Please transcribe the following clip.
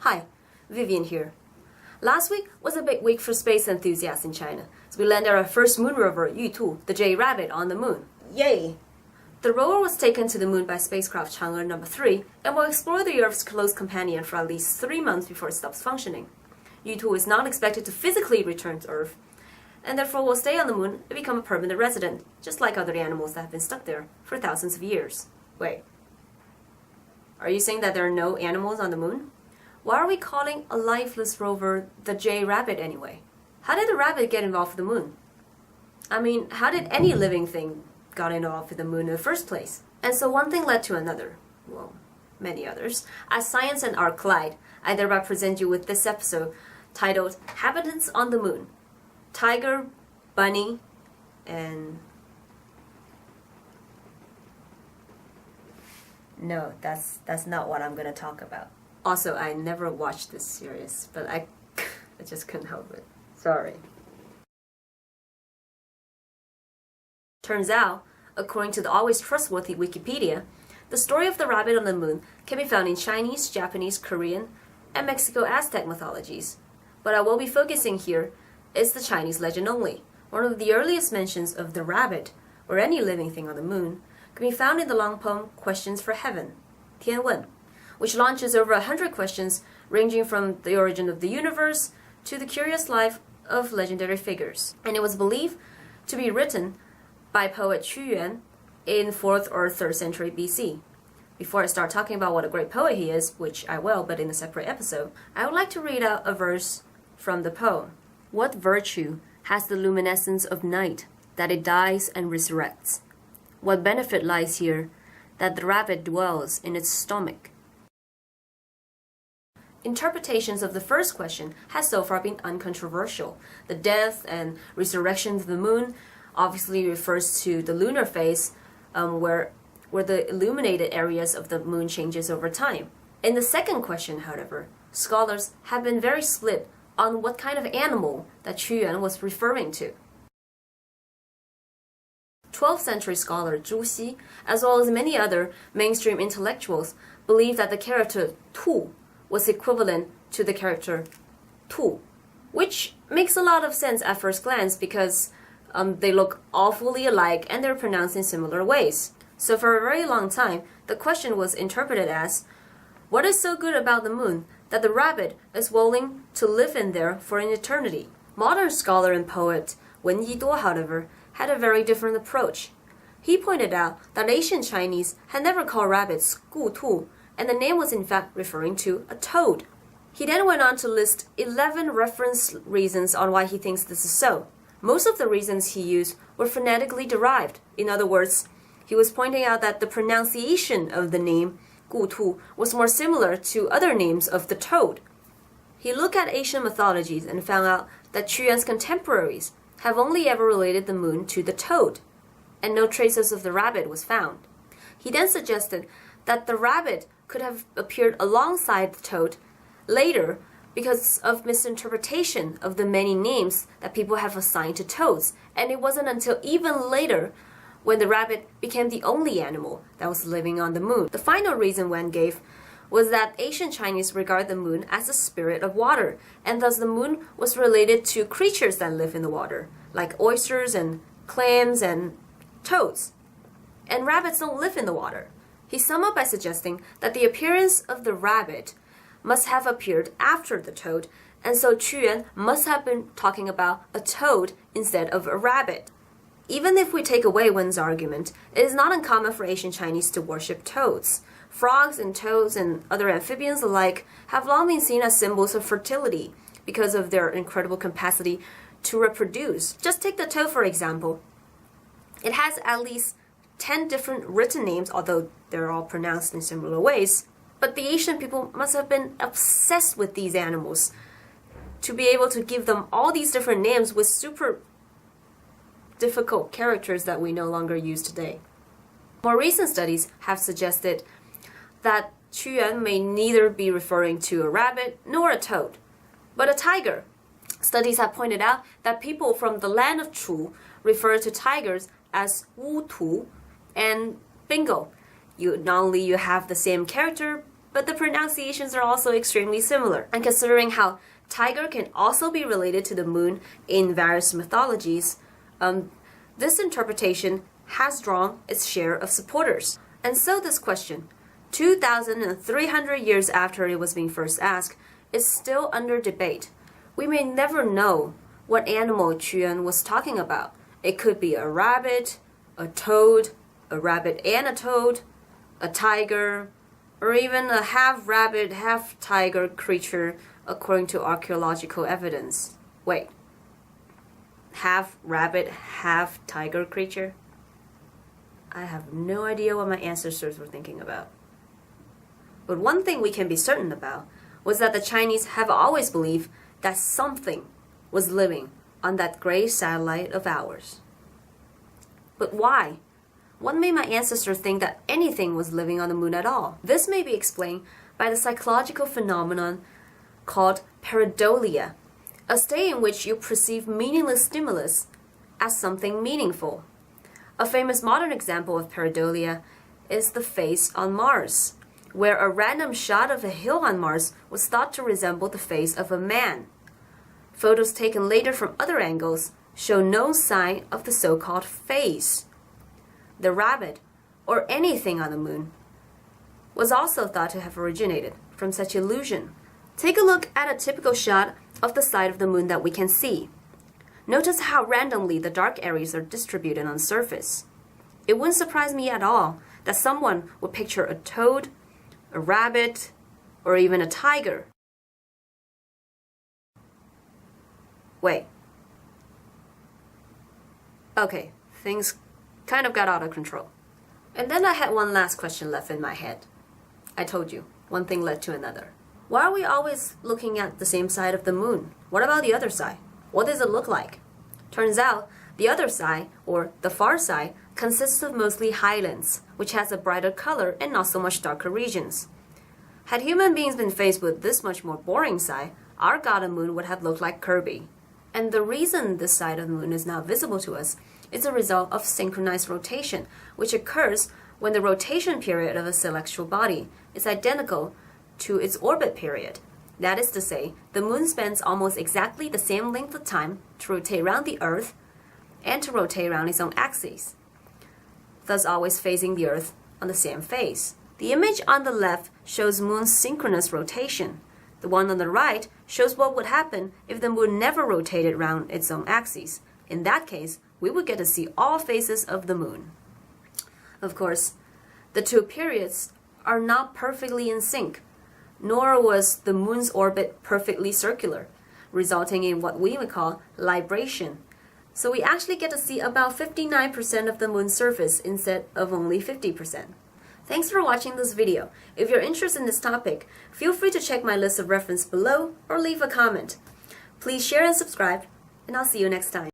Hi, Vivian here. Last week was a big week for space enthusiasts in China, so we landed our first moon rover, Yutu, the J Rabbit, on the moon. Yay! The rover was taken to the moon by spacecraft Chang'e No. 3 and will explore the Earth's close companion for at least 3 months before it stops functioning. Yutu is not expected to physically return to Earth, and therefore will stay on the moon and become a permanent resident, just like other animals that have been stuck there for thousands of years. Wait, are you saying that there are no animals on the moon? Why are we calling a lifeless rover the J Rabbit anyway? How did the rabbit get involved with the moon? I mean, how did any living thing got involved with the moon in the first place? And so one thing led to another. Well, many others. As science and art collide, I thereby present you with this episode titled Habitants on the Moon. Tiger, bunny, and... No, that's not what I'm gonna talk about. Also, I never watched this series, but I just couldn't help it. Sorry. Turns out, according to the always trustworthy Wikipedia, the story of the rabbit on the moon can be found in Chinese, Japanese, Korean, and Mexico-Aztec mythologies. What I will be focusing here is the Chinese legend only. One of the earliest mentions of the rabbit, or any living thing on the moon, can be found in the long poem Questions for Heaven, 天问, which launches over 100 questions ranging from the origin of the universe to the curious life of legendary figures. And it was believed to be written by poet Qu Yuan in 4th or 3rd century BC. Before I start talking about what a great poet he is, which I will, but in a separate episode, I would like to read out a verse from the poem. What virtue has the luminescence of night, that it dies and resurrects? What benefit lies here, that the rabbit dwells in its stomach? Interpretations of the first question has so far been uncontroversial. The death and resurrection of the moon obviously refers to the lunar phase, where the illuminated areas of the moon changes over time. In the second question, however, scholars have been very split on what kind of animal that Qu Yuan was referring to. 12th century scholar Zhu, as well as many other mainstream intellectuals, believe that the character Tu was equivalent to the character Tu, which makes a lot of sense at first glance because they look awfully alike and they're pronounced in similar ways. So for a very long time, the question was interpreted as, what is so good about the moon that the rabbit is willing to live in there for an eternity? Modern scholar and poet Wen Yiduo, however, had a very different approach. He pointed out that ancient Chinese had never called rabbits gu tu, and the name was in fact referring to a toad. He then went on to list 11 reference reasons on why he thinks this is so. Most of the reasons he used were phonetically derived. In other words, he was pointing out that the pronunciation of the name gu tu was more similar to other names of the toad. He looked at Asian mythologies and found out that Qu Yuan's contemporaries have only ever related the moon to the toad, and no traces of the rabbit was found. He then suggested that the rabbit could have appeared alongside the toad later because of misinterpretation of the many names that people have assigned to toads, and it wasn't until even later when the rabbit became the only animal that was living on the moon. The final reason Wen gave was that ancient Chinese regard the moon as a spirit of water, and thus the moon was related to creatures that live in the water, like oysters and clams and toads. And rabbits don't live in the water. He summed up by suggesting that the appearance of the rabbit must have appeared after the toad, and so Qu Yuan must have been talking about a toad instead of a rabbit. Even if we take away Wen's argument, it is not uncommon for ancient Chinese to worship toads. Frogs and toads and other amphibians alike have long been seen as symbols of fertility because of their incredible capacity to reproduce. Just take the toad for example. It has at least 10 different written names, although they're all pronounced in similar ways. But the Asian people must have been obsessed with these animals to be able to give them all these different names with super difficult characters that we no longer use today. More recent studies have suggested that Qu Yuan may neither be referring to a rabbit nor a toad, but a tiger. Studies have pointed out that people from the land of Chu refer to tigers as Wu Tu and bingo. Not only you have the same character, but the pronunciations are also extremely similar. And considering how tiger can also be related to the moon in various mythologies, this interpretation has drawn its share of supporters. And so this question, 2,300 years after it was being first asked, is still under debate. We may never know what animal Chuan was talking about. It could be a rabbit, a toad, a rabbit and a toad, a tiger, or even a half-rabbit, half-tiger creature according to archaeological evidence. Wait, half-rabbit, half-tiger creature? I have no idea what my ancestors were thinking about. But one thing we can be certain about was that the Chinese have always believed that something was living on that gray satellite of ours. But why? What made my ancestors think that anything was living on the moon at all? This may be explained by the psychological phenomenon called pareidolia, a state in which you perceive meaningless stimulus as something meaningful. A famous modern example of pareidolia is the face on Mars, where a random shot of a hill on Mars was thought to resemble the face of a man. Photos taken later from other angles show no sign of the so-called face. The rabbit, or anything on the moon, was also thought to have originated from such illusion. Take a look at a typical shot of the side of the moon that we can see. Notice how randomly the dark areas are distributed on the surface. It wouldn't surprise me at all that someone would picture a toad, a rabbit, or even a tiger. Wait. Okay, things kind of got out of control. And then I had one last question left in my head. I told you, one thing led to another. Why are we always looking at the same side of the moon? What about the other side? What does it look like? Turns out, the other side, or the far side, consists of mostly highlands, which has a brighter color and not so much darker regions. Had human beings been faced with this much more boring side, our god and moon would have looked like Kirby. And the reason this side of the moon is now visible to us is a result of synchronized rotation, which occurs when the rotation period of a celestial body is identical to its orbit period. That is to say, the moon spends almost exactly the same length of time to rotate around the Earth and to rotate around its own axis, thus always facing the Earth on the same phase. The image on the left shows moon's synchronous rotation. The one on the right shows what would happen if the moon never rotated around its own axis. In that case, we would get to see all phases of the moon. Of course, the two periods are not perfectly in sync, nor was the moon's orbit perfectly circular, resulting in what we would call libration. So we actually get to see about 59% of the moon's surface instead of only 50%. Thanks for watching this video. If you're interested in this topic, feel free to check my list of references below or leave a comment. Please share and subscribe, and I'll see you next time.